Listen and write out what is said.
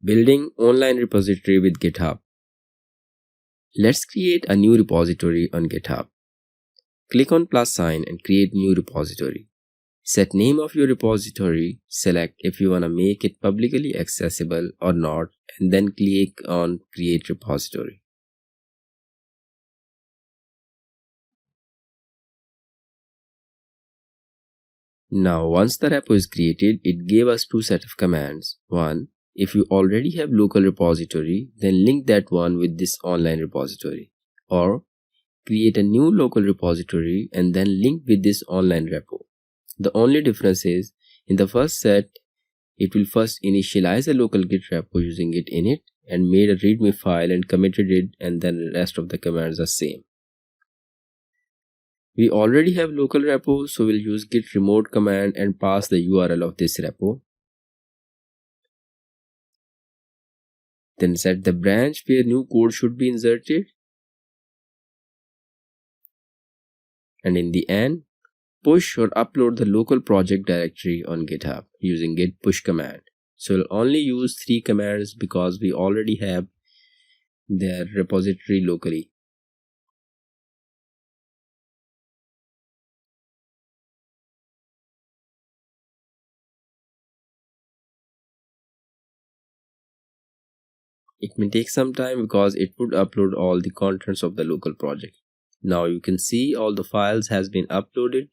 Building online repository with GitHub. Let's create a new repository on GitHub. Click on plus sign and create new repository. Set name of your repository, select if you want to make it publicly accessible or not, and then click on create repository. Now once the repo is created, it gave us two sets of commands. One, if you already have local repository, then link that one with this online repository. Or create a new local repository and then link with this online repo. The only difference is, in the first set, it will first initialize a local Git repo using git init and made a readme file and committed it, and then the rest of the commands are same. We already have local repo, so we'll use git remote command and pass the URL of this repo. Then set the branch where new code should be inserted. And in the end, push or upload the local project directory on GitHub using git push command. So we'll only use 3 commands because we already have their repository locally. It may take some time because it would upload all the contents of the local project. Now you can see all the files has been uploaded.